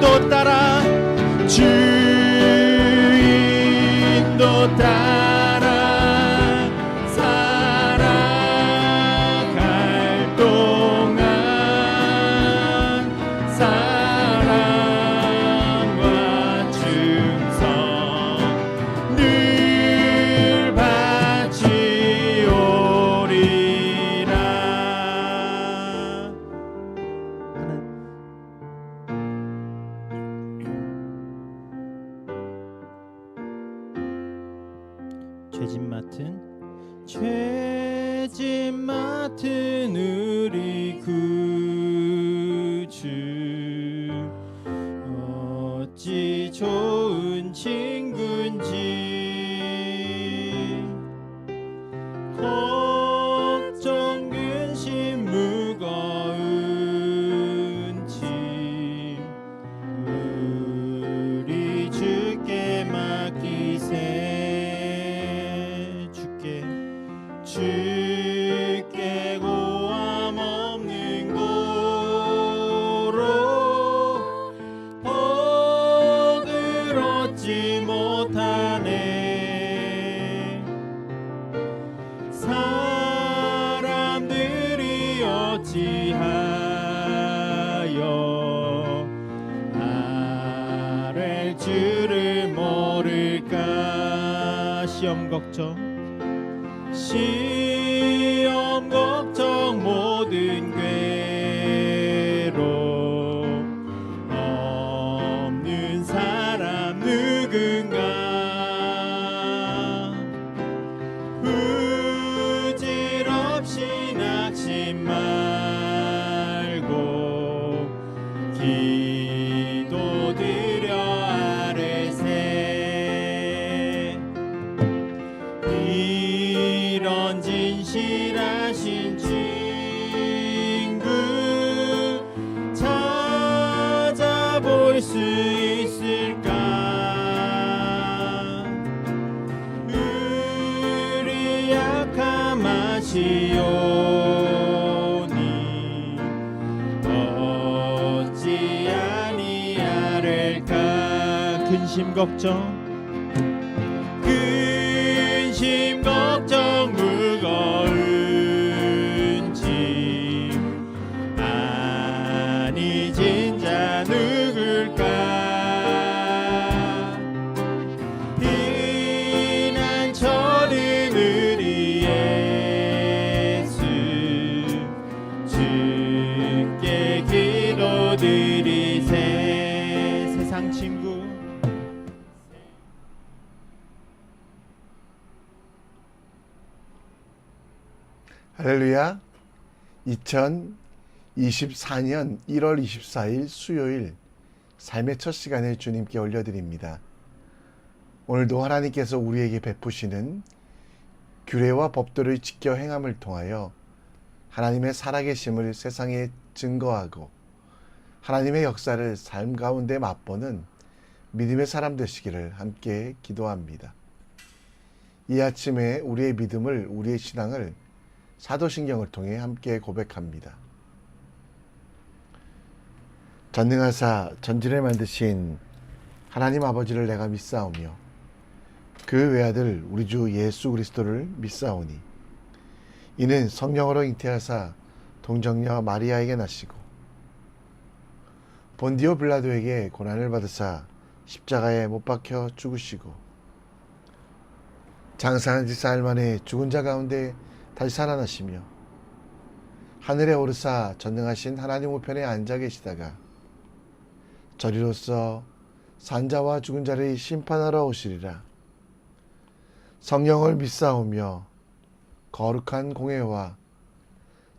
주인도 따라 주인도 따라 살아갈 동안 사랑과 충성 늘 바치오리라. 죄짐 맡은 우리 구주 어찌 좋은 친구인지 걱정 근심 무거운 짐 우리 주께 맡기세. 주께 고함 없는 고로 복을 얻지 못하네. 사람들이 어찌하여 아랠 줄을 모를까. 시험 걱정 모든 괴로움 없는 사람 누군가. 부질없이 낙심 말고 기도드려 아뢰세. 이런 진실하신 친구 찾아볼 수 있을까. 우리 약함 아시오니 어찌 아니하릴까. 근심 걱정 무거운 짐 아니 진짜 누굴까. 피난처는 우리 예수 주께 기도드리세. 세상 친구 할렐루야. 2024년 1월 24일 수요일 삶의 첫 시간을 주님께 올려드립니다. 오늘도 하나님께서 우리에게 베푸시는 규례와 법도를 지켜 행함을 통하여 하나님의 살아계심을 세상에 증거하고 하나님의 역사를 삶 가운데 맛보는 믿음의 사람 되시기를 함께 기도합니다. 이 아침에 우리의 믿음을, 우리의 신앙을 사도신경을 통해 함께 고백합니다. 전능하사 전지를 만드신 하나님 아버지를 내가 믿사오며 그 외아들 우리 주 예수 그리스도를 믿사오니 이는 성령으로 잉태하사 동정녀 마리아에게 나시고 본디오 빌라도에게 고난을 받으사 십자가에 못 박혀 죽으시고 장사한 지 사흘 만에 죽은 자 가운데 다시 살아나시며 하늘에 오르사 전능하신 하나님 우편에 앉아 계시다가 저리로서 산자와 죽은 자를 심판하러 오시리라. 성령을 믿사오며 거룩한 공회와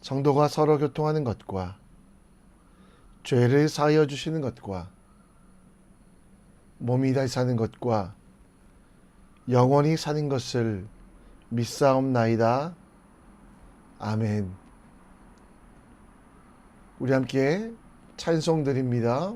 성도가 서로 교통하는 것과 죄를 사하여 주시는 것과 몸이 다시 사는 것과 영원히 사는 것을 믿사옵나이다. 아멘. 우리 함께 찬송 드립니다.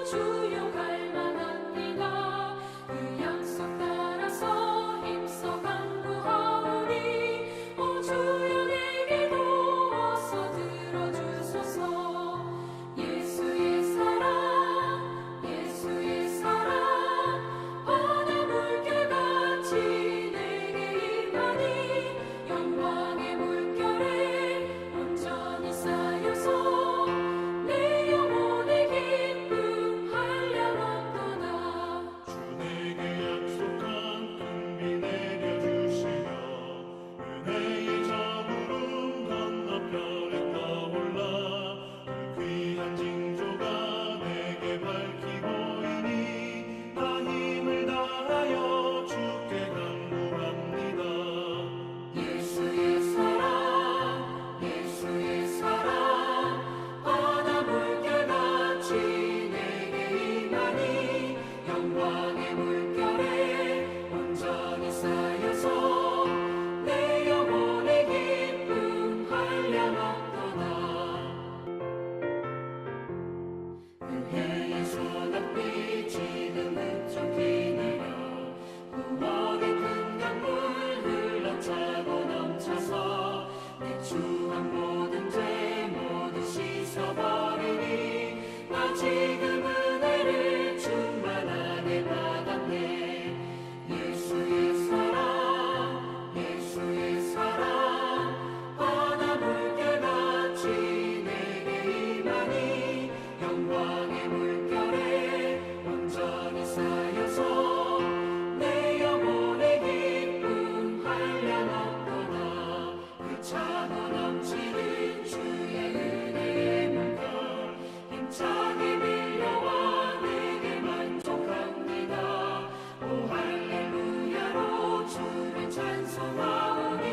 주용할 만합니다. 그 약속 따라 영광의 물결에 온전히 쌓여서 내 영혼의 기쁨 한량없도다. 그해의 소낙비 지금은 좀 뒤내려 구원의 큰 강물 흘러차고 넘쳐서 내 추한 모든 죄 모두 씻어버리니 나 지금 은혜를 충만하게 받았네. 예수의 사랑 바다 물결같이 내게 임하니 영광의 물결에 온전히 쌓여서 내 영혼의 기쁨 한량없도다. 그 차고 넘치는 주의 은혜의 물결 힘차게 밀려와 내게 만족합니다. 오 할렐루야로 주를 찬송하오니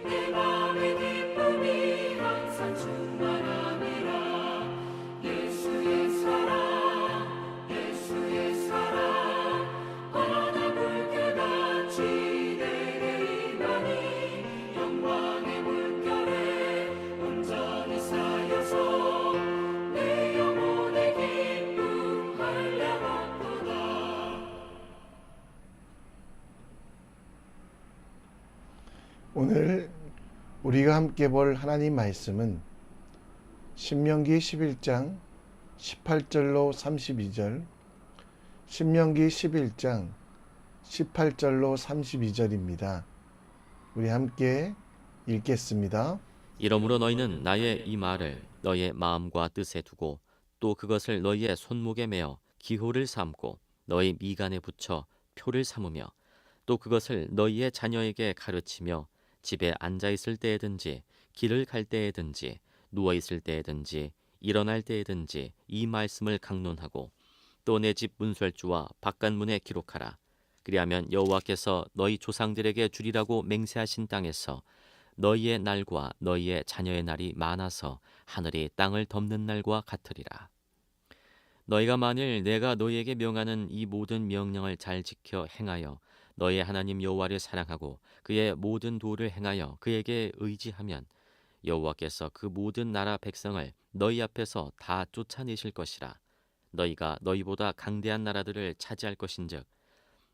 내 맘의 기쁨이 항상 충만함이라. 예수의 사랑 바다 물결같이 내게 임하니 영광의 물결에 온전히 쌓여서 내 영혼의 기쁨 한량없도다. 오늘 우리가 함께 볼 하나님 말씀은 신명기 11장 18절로 32절, 신명기 11장 18절로 32절입니다. 우리 함께 읽겠습니다. 이러므로 너희는 나의 이 말을 너희의 마음과 뜻에 두고 또 그것을 너희의 손목에 매어 기호를 삼고 너희 미간에 붙여 표를 삼으며 또 그것을 너희의 자녀에게 가르치며 집에 앉아 있을 때에든지 길을 갈 때에든지 누워 있을 때에든지 일어날 때에든지 이 말씀을 강론하고 또 내 집 문설주와 바깥문에 기록하라. 그리하면 여호와께서 너희 조상들에게 주리라고 맹세하신 땅에서 너희의 날과 너희의 자녀의 날이 많아서 하늘이 땅을 덮는 날과 같으리라. 너희가 만일 내가 너희에게 명하는 이 모든 명령을 잘 지켜 행하여 너희의 하나님 여호와를 사랑하고 그의 모든 도를 행하여 그에게 의지하면 여호와께서 그 모든 나라 백성을 너희 앞에서 다 쫓아내실 것이라. 너희가 너희보다 강대한 나라들을 차지할 것인즉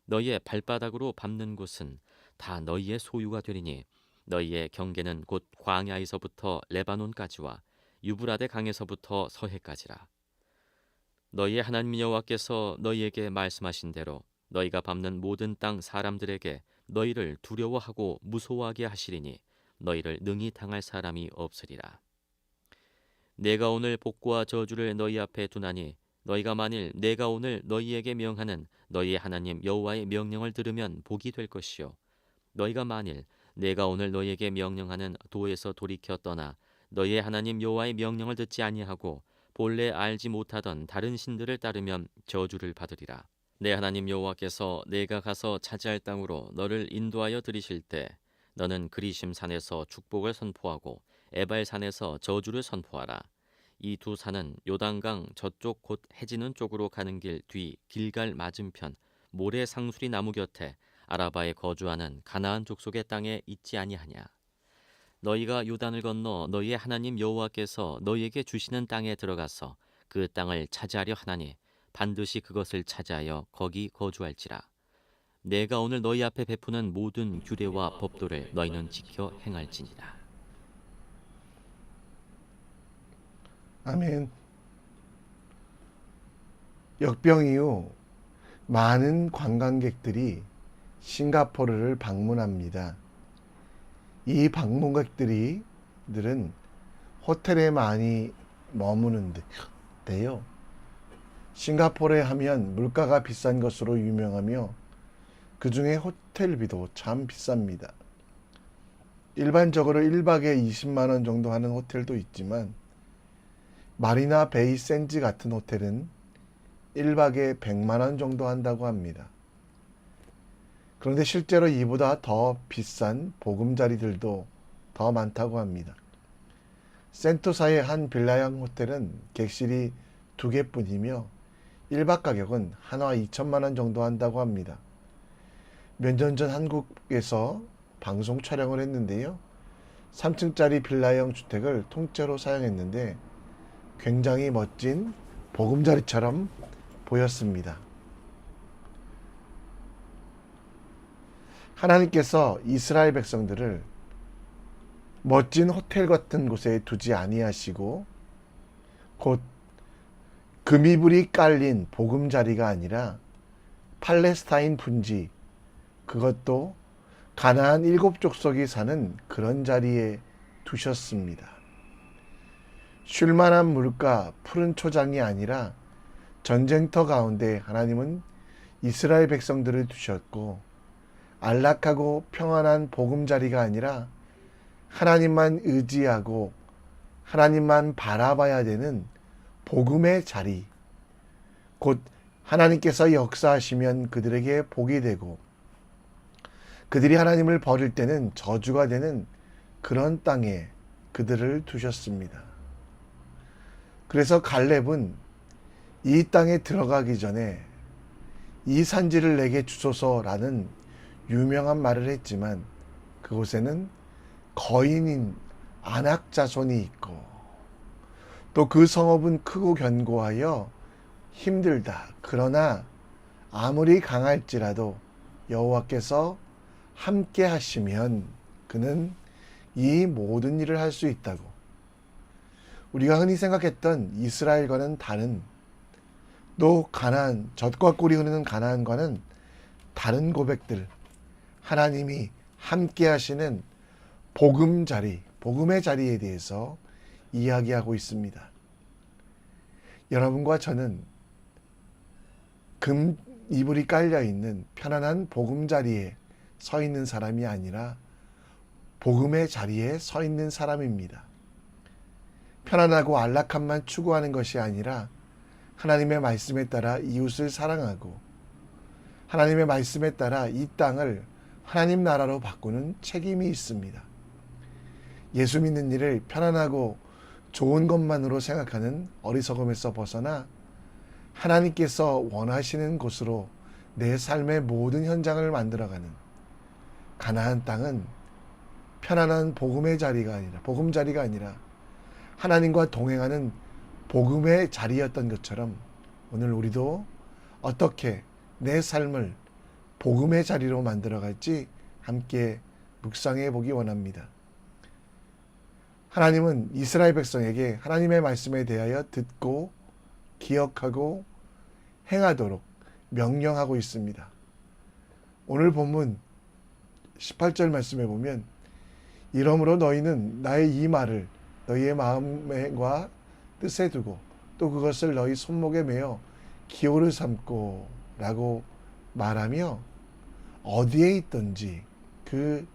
너희의 발바닥으로 밟는 곳은 다 너희의 소유가 되리니 너희의 경계는 곧 광야에서부터 레바논까지와 유브라데 강에서부터 서해까지라. 너희의 하나님 여호와께서 너희에게 말씀하신 대로 너희가 밟는 모든 땅 사람들에게 너희를 두려워하고 무서워하게 하시리니 너희를 능히 당할 사람이 없으리라. 내가 오늘 복과 저주를 너희 앞에 두나니 너희가 만일 내가 오늘 너희에게 명하는 너희의 하나님 여호와의 명령을 들으면 복이 될 것이요 너희가 만일 내가 오늘 너희에게 명령하는 도에서 돌이켜 떠나 너희의 하나님 여호와의 명령을 듣지 아니하고 본래 알지 못하던 다른 신들을 따르면 저주를 받으리라. 내 하나님 여호와께서 내가 가서 차지할 땅으로 너를 인도하여 들이실 때 너는 그리심 산에서 축복을 선포하고 에발 산에서 저주를 선포하라. 이 두 산은 요단강 저쪽 곧 해지는 쪽으로 가는 길 뒤 길갈 맞은편 모래 상수리 나무 곁에 아라바에 거주하는 가나안 족속의 땅에 있지 아니하냐. 너희가 요단을 건너 너희의 하나님 여호와께서 너희에게 주시는 땅에 들어가서 그 땅을 차지하려 하나니 반드시 그것을 차지하여 거기 거주할지라. 내가 오늘 너희 앞에 베푸는 모든 규례와 법도를 너희는 지켜 행할지니라. 아멘. 역병 이후 많은 관광객들이 싱가포르를 방문합니다. 이 방문객들은 호텔에 많이 머무는데요. 싱가포르에 하면 물가가 비싼 것으로 유명하며 그 중에 호텔비도 참 비쌉니다. 일반적으로 1박에 20만 원 정도 하는 호텔도 있지만 마리나 베이 샌즈 같은 호텔은 1박에 100만 원 정도 한다고 합니다. 그런데 실제로 이보다 더 비싼 보금자리들도 더 많다고 합니다. 센토사의 한 빌라형 호텔은 객실이 2개뿐이며 1박 가격은 한화 2천만 원 정도 한다고 합니다. 몇 년 전 한국에서 방송 촬영을 했는데요. 3층짜리 빌라형 주택을 통째로 사용했는데 굉장히 멋진 보금자리처럼 보였습니다. 하나님께서 이스라엘 백성들을 멋진 호텔 같은 곳에 두지 아니하시고 곧 금이불이 깔린 보금자리가 아니라 팔레스타인 분지, 그것도 가나안 7족속이 사는 그런 자리에 두셨습니다. 쉴만한 물가, 푸른 초장이 아니라 전쟁터 가운데 하나님은 이스라엘 백성들을 두셨고, 안락하고 평안한 보금자리가 아니라 하나님만 의지하고 하나님만 바라봐야 되는 복음의 자리, 곧 하나님께서 역사하시면 그들에게 복이 되고 그들이 하나님을 버릴 때는 저주가 되는 그런 땅에 그들을 두셨습니다. 그래서 갈렙은 이 땅에 들어가기 전에 이 산지를 내게 주소서라는 유명한 말을 했지만 그곳에는 거인인 아낙 자손이 있고 또 그 성읍은 크고 견고하여 힘들다. 그러나 아무리 강할지라도 여호와께서 함께 하시면 그는 이 모든 일을 할 수 있다고. 우리가 흔히 생각했던 이스라엘과는 다른, 또 가나안, 젖과 꿀이 흐르는 가나안과는 다른 고백들, 하나님이 함께 하시는 복음 자리, 복음의 자리에 대해서 이야기하고 있습니다. 여러분과 저는 금 이불이 깔려 있는 편안한 복음 자리에 서 있는 사람이 아니라 복음의 자리에 서 있는 사람입니다. 편안하고 안락함만 추구하는 것이 아니라 하나님의 말씀에 따라 이웃을 사랑하고 하나님의 말씀에 따라 이 땅을 하나님 나라로 바꾸는 책임이 있습니다. 예수 믿는 일을 편안하고 좋은 것만으로 생각하는 어리석음에서 벗어나 하나님께서 원하시는 곳으로 내 삶의 모든 현장을 만들어가는 가나안 땅은 편안한 복음의 자리가 아니라, 복음 자리가 아니라 하나님과 동행하는 복음의 자리였던 것처럼 오늘 우리도 어떻게 내 삶을 복음의 자리로 만들어갈지 함께 묵상해 보기 원합니다. 하나님은 이스라엘 백성에게 하나님의 말씀에 대하여 듣고 기억하고 행하도록 명령하고 있습니다. 오늘 본문 18절 말씀에 보면 이러므로 너희는 나의 이 말을 너희의 마음과 뜻에 두고 또 그것을 너희 손목에 매어 기호를 삼고 라고 말하며 어디에 있든지 그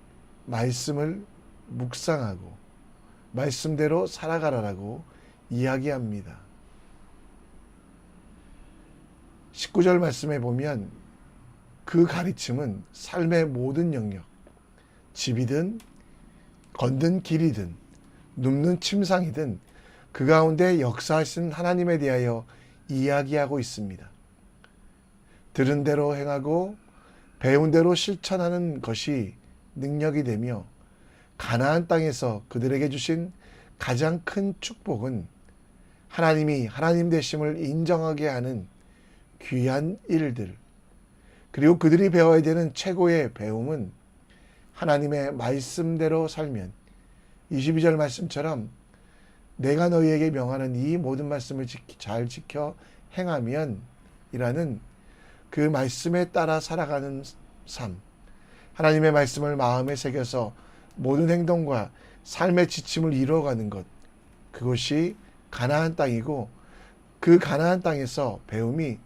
말씀을 묵상하고 말씀대로 살아가라라고 이야기합니다. 19절 말씀에 보면 그 가르침은 삶의 모든 영역, 집이든 걷는 길이든 눕는 침상이든 그 가운데 역사하신 하나님에 대하여 이야기하고 있습니다. 들은 대로 행하고 배운 대로 실천하는 것이 능력이 되며 가나안 땅에서 그들에게 주신 가장 큰 축복은 하나님이 하나님 되심을 인정하게 하는 귀한 일들, 그리고 그들이 배워야 되는 최고의 배움은 하나님의 말씀대로 살면 22절 말씀처럼 내가 너희에게 명하는 이 모든 말씀을 잘 지켜 행하면 이라는 그 말씀에 따라 살아가는 삶, 하나님의 말씀을 마음에 새겨서 모든 행동과 삶의 지침을 이루어가는 것, 그것이 가나안 땅이고 그 가나안 땅에서 배움이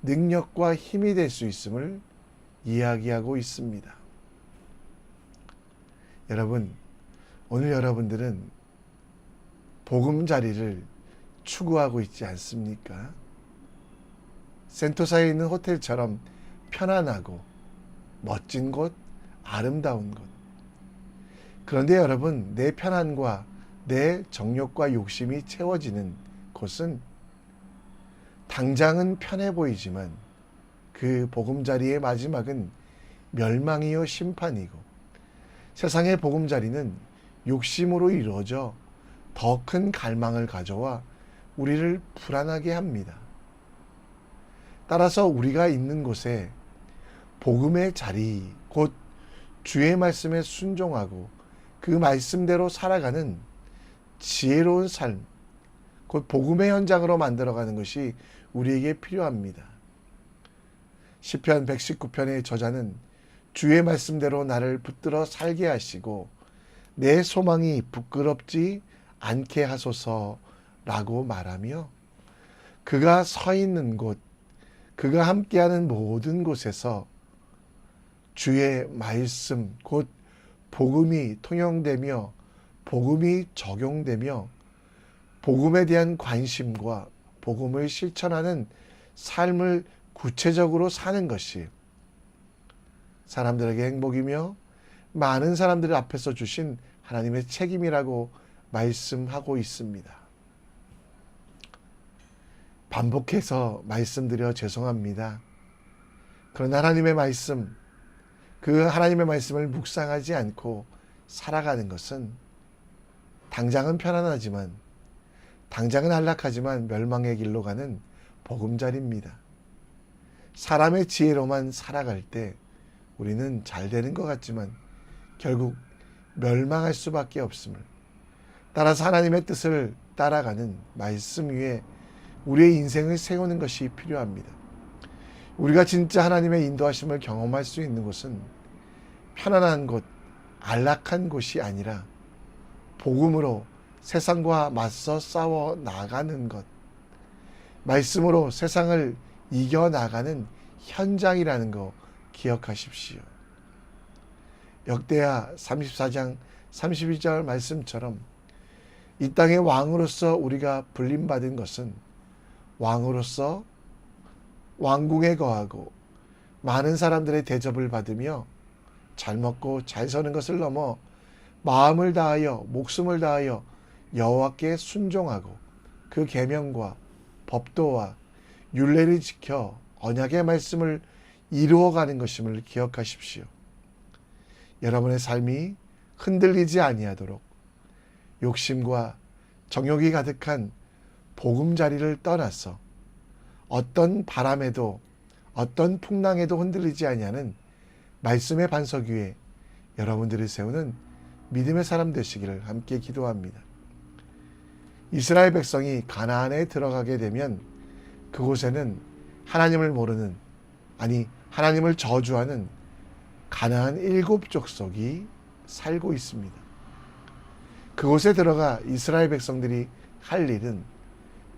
능력과 힘이 될 수 있음을 이야기하고 있습니다. 여러분, 오늘 여러분들은 복음 자리를 추구하고 있지 않습니까? 센토사에 있는 호텔처럼 편안하고 멋진 곳, 아름다운 곳. 그런데 여러분, 내 편안과 내 정욕과 욕심이 채워지는 곳은 당장은 편해 보이지만 그 보금자리의 마지막은 멸망이요 심판이고, 세상의 보금자리는 욕심으로 이루어져 더 큰 갈망을 가져와 우리를 불안하게 합니다. 따라서 우리가 있는 곳에 복음의 자리, 곧 주의 말씀에 순종하고 그 말씀대로 살아가는 지혜로운 삶, 곧 복음의 현장으로 만들어가는 것이 우리에게 필요합니다. 시편 119편의 저자는 주의 말씀대로 나를 붙들어 살게 하시고 내 소망이 부끄럽지 않게 하소서라고 말하며, 그가 서 있는 곳, 그가 함께하는 모든 곳에서 주의 말씀, 곧 복음이 통용되며 복음이 적용되며 복음에 대한 관심과 복음을 실천하는 삶을 구체적으로 사는 것이 사람들에게 행복이며 많은 사람들 앞에서 주신 하나님의 책임이라고 말씀하고 있습니다. 반복해서 말씀드려 죄송합니다. 그러나 하나님의 말씀, 그 하나님의 말씀을 묵상하지 않고 살아가는 것은 당장은 편안하지만, 당장은 안락하지만 멸망의 길로 가는 보금자리입니다. 사람의 지혜로만 살아갈 때 우리는 잘 되는 것 같지만 결국 멸망할 수밖에 없음을, 따라서 하나님의 뜻을 따라가는 말씀 위에 우리의 인생을 세우는 것이 필요합니다. 우리가 진짜 하나님의 인도하심을 경험할 수 있는 곳은 편안한 곳, 안락한 곳이 아니라 복음으로 세상과 맞서 싸워 나가는 것, 말씀으로 세상을 이겨나가는 현장이라는 거 기억하십시오. 역대하 34장 32절 말씀처럼 이 땅의 왕으로서 우리가 불림받은 것은 왕으로서 왕궁에 거하고 많은 사람들의 대접을 받으며 잘 먹고 잘 사는 것을 넘어 마음을 다하여 목숨을 다하여 여호와께 순종하고 그 계명과 법도와 율례를 지켜 언약의 말씀을 이루어가는 것임을 기억하십시오. 여러분의 삶이 흔들리지 아니하도록 욕심과 정욕이 가득한 보금자리를 떠나서 어떤 바람에도 어떤 풍랑에도 흔들리지 아니하는 말씀의 반석 위에 여러분들이 세우는 믿음의 사람 되시기를 함께 기도합니다. 이스라엘 백성이 가나안에 들어가게 되면 그곳에는 하나님을 모르는, 아니 하나님을 저주하는 가나안 7족속이 살고 있습니다. 그곳에 들어가 이스라엘 백성들이 할 일은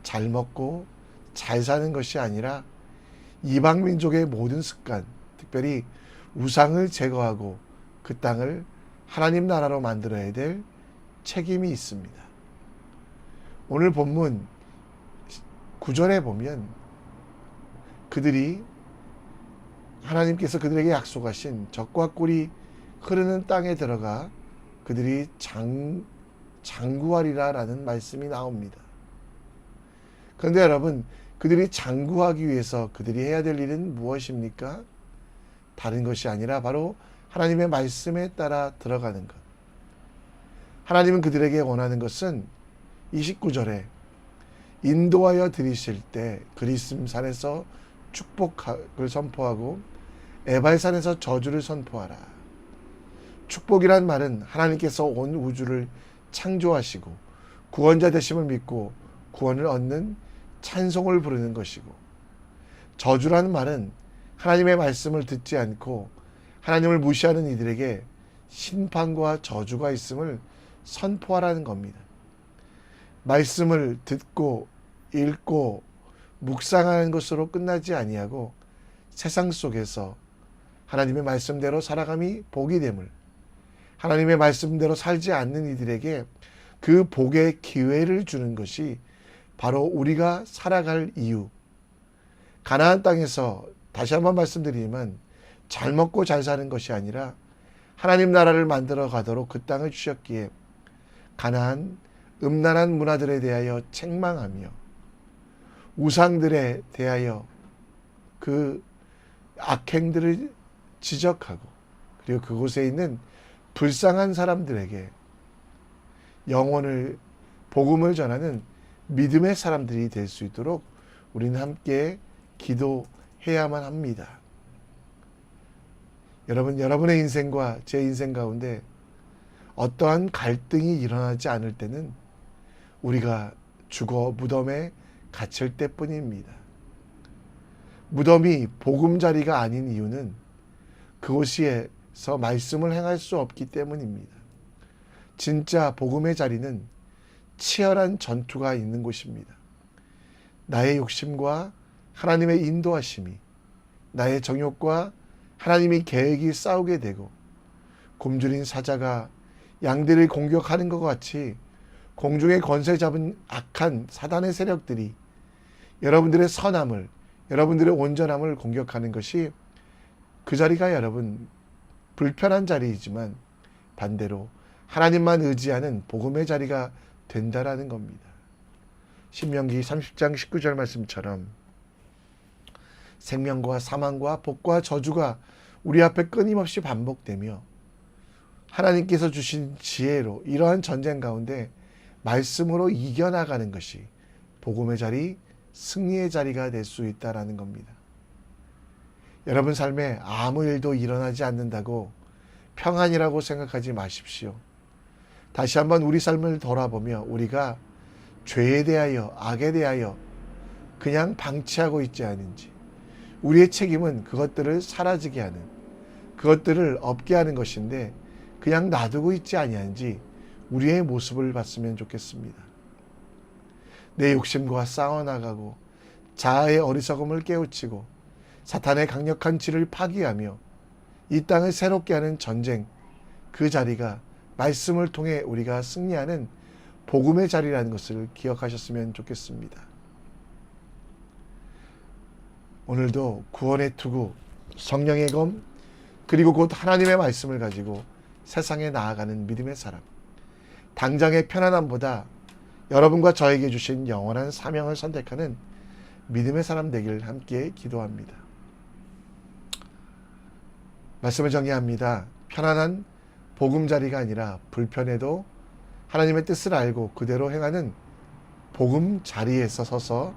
잘 먹고 잘 사는 것이 아니라 이방 민족의 모든 습관, 특별히 우상을 제거하고 그 땅을 하나님 나라로 만들어야 될 책임이 있습니다. 오늘 본문 9절에 보면 그들이 하나님께서 그들에게 약속하신 젖과 꿀이 흐르는 땅에 들어가 그들이 장구하리라라는 말씀이 나옵니다. 그런데 여러분, 그들이 장구하기 위해서 그들이 해야 될 일은 무엇입니까? 다른 것이 아니라 바로 하나님의 말씀에 따라 들어가는 것. 하나님은 그들에게 원하는 것은 29절에 인도하여 들이실 때 그리심 산에서 축복을 선포하고 에발산에서 저주를 선포하라. 축복이란 말은 하나님께서 온 우주를 창조하시고 구원자 되심을 믿고 구원을 얻는 찬송을 부르는 것이고, 저주라는 말은 하나님의 말씀을 듣지 않고 하나님을 무시하는 이들에게 심판과 저주가 있음을 선포하라는 겁니다. 말씀을 듣고 읽고 묵상하는 것으로 끝나지 아니하고 세상 속에서 하나님의 말씀대로 살아감이 복이 됨을, 하나님의 말씀대로 살지 않는 이들에게 그 복의 기회를 주는 것이 바로 우리가 살아갈 이유. 가나안 땅에서 다시 한번 말씀드리지만 잘 먹고 잘 사는 것이 아니라 하나님 나라를 만들어 가도록 그 땅을 주셨기에 가나안 음란한 문화들에 대하여 책망하며 우상들에 대하여 그 악행들을 지적하고, 그리고 그곳에 있는 불쌍한 사람들에게 영혼을, 복음을 전하는 믿음의 사람들이 될 수 있도록 우리는 함께 기도해야만 합니다. 여러분의 인생과 제 인생 가운데 어떠한 갈등이 일어나지 않을 때는 우리가 죽어 무덤에 갇힐 때뿐입니다. 무덤이 보금자리가 아닌 이유는 그곳에서 말씀을 행할 수 없기 때문입니다. 진짜 복음의 자리는 치열한 전투가 있는 곳입니다. 나의 욕심과 하나님의 인도하심이, 나의 정욕과 하나님의 계획이 싸우게 되고, 굶주린 사자가 양들을 공격하는 것 같이 공중의 권세 잡은 악한 사단의 세력들이 여러분들의 선함을, 여러분들의 온전함을 공격하는 것이, 그 자리가 여러분 불편한 자리이지만 반대로 하나님만 의지하는 복음의 자리가 된다라는 겁니다. 신명기 30장 19절 말씀처럼 생명과 사망과 복과 저주가 우리 앞에 끊임없이 반복되며 하나님께서 주신 지혜로 이러한 전쟁 가운데 말씀으로 이겨나가는 것이 복음의 자리, 승리의 자리가 될 수 있다라는 겁니다. 여러분 삶에 아무 일도 일어나지 않는다고 평안이라고 생각하지 마십시오. 다시 한번 우리 삶을 돌아보며 우리가 죄에 대하여, 악에 대하여 그냥 방치하고 있지 않은지, 우리의 책임은 그것들을 사라지게 하는, 그것들을 없게 하는 것인데 그냥 놔두고 있지 아니한지 우리의 모습을 봤으면 좋겠습니다. 내 욕심과 싸워나가고 자아의 어리석음을 깨우치고 사탄의 강력한 질을 파기하며 이 땅을 새롭게 하는 전쟁, 그 자리가 말씀을 통해 우리가 승리하는 복음의 자리라는 것을 기억하셨으면 좋겠습니다. 오늘도 구원의 투구, 성령의 검, 그리고 곧 하나님의 말씀을 가지고 세상에 나아가는 믿음의 사람, 당장의 편안함보다 여러분과 저에게 주신 영원한 사명을 선택하는 믿음의 사람 되길 함께 기도합니다. 말씀을 정리합니다. 편안한 복음자리가 아니라 불편해도 하나님의 뜻을 알고 그대로 행하는 복음 자리에서 서서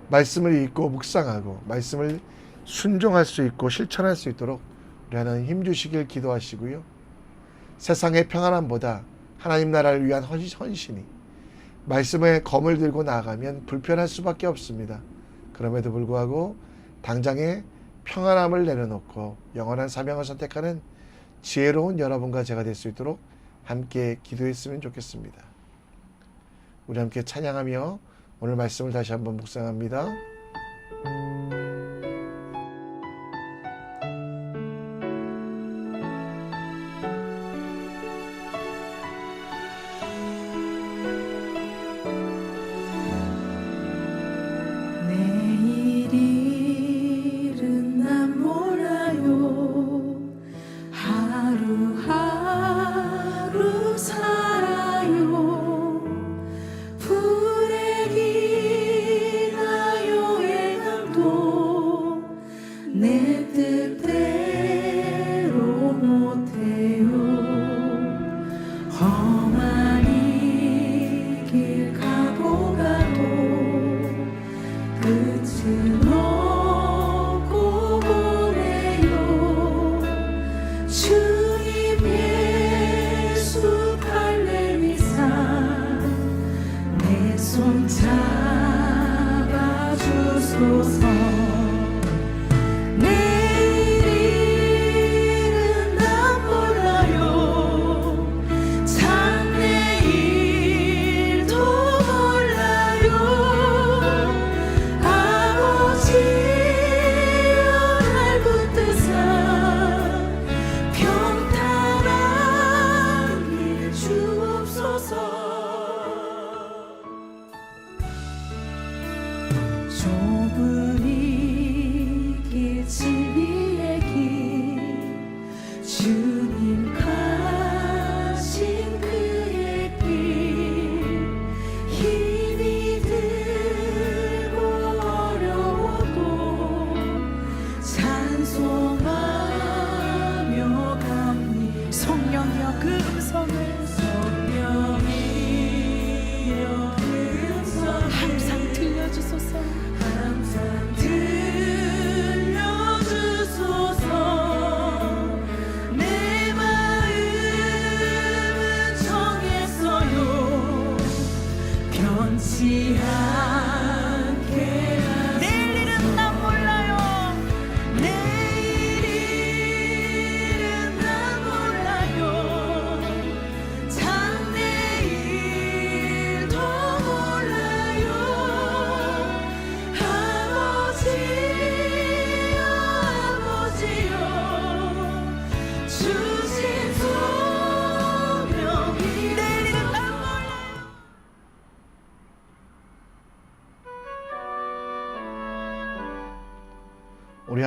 말씀을 읽고 묵상하고 말씀을 순종할 수 있고 실천할 수 있도록 우리 하나님 힘주시길 기도하시고요. 세상의 평안함보다 하나님 나라를 위한 헌신이 말씀의 검을 들고 나아가면 불편할 수밖에 없습니다. 그럼에도 불구하고 당장의 평안함을 내려놓고 영원한 사명을 선택하는 지혜로운 여러분과 제가 될 수 있도록 함께 기도했으면 좋겠습니다. 우리 함께 찬양하며 오늘 말씀을 다시 한번 묵상합니다. 내일은 난 몰라요. 하루하루 살아요. 불에 기나요. 행함도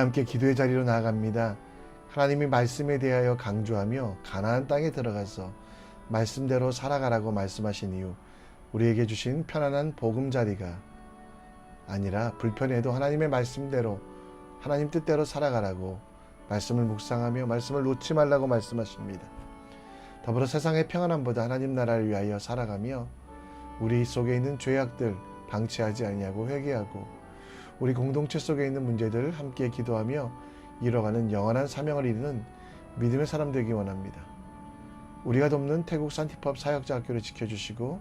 함께 기도의 자리로 나아갑니다. 하나님이 말씀에 대하여 강조하며 가나안 땅에 들어가서 말씀대로 살아가라고 말씀하신 이유, 우리에게 주신 편안한 보금자리가 아니라 불편해도 하나님의 말씀대로 하나님 뜻대로 살아가라고 말씀을 묵상하며 말씀을 놓지 말라고 말씀하십니다. 더불어 세상의 평안함보다 하나님 나라를 위하여 살아가며 우리 속에 있는 죄악들 방치하지 아니하고 회개하고 우리 공동체 속에 있는 문제들을 함께 기도하며 이뤄가는 영원한 사명을 이루는 믿음의 사람 되기 원합니다. 우리가 돕는 태국 산티팝 사역자 학교를 지켜주시고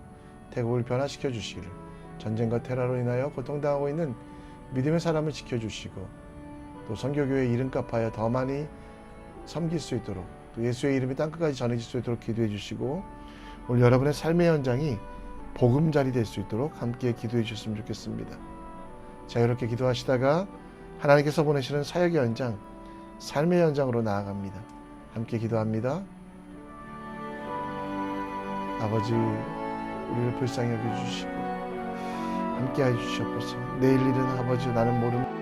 태국을 변화시켜 주시기를, 전쟁과 테러로 인하여 고통당하고 있는 믿음의 사람을 지켜주시고 또 선교교회의 이름값하여 더 많이 섬길 수 있도록, 또 예수의 이름이 땅끝까지 전해질 수 있도록 기도해 주시고 오늘 여러분의 삶의 현장이 복음자리 될 수 있도록 함께 기도해 주셨으면 좋겠습니다. 자유롭게 기도하시다가 하나님께서 보내시는 사역의 현장, 삶의 현장으로 나아갑니다. 함께 기도합니다. 아버지, 우리를 불쌍히 여겨주시고 함께 해주시옵소서. 내일 일은 아버지 나는 모릅니다.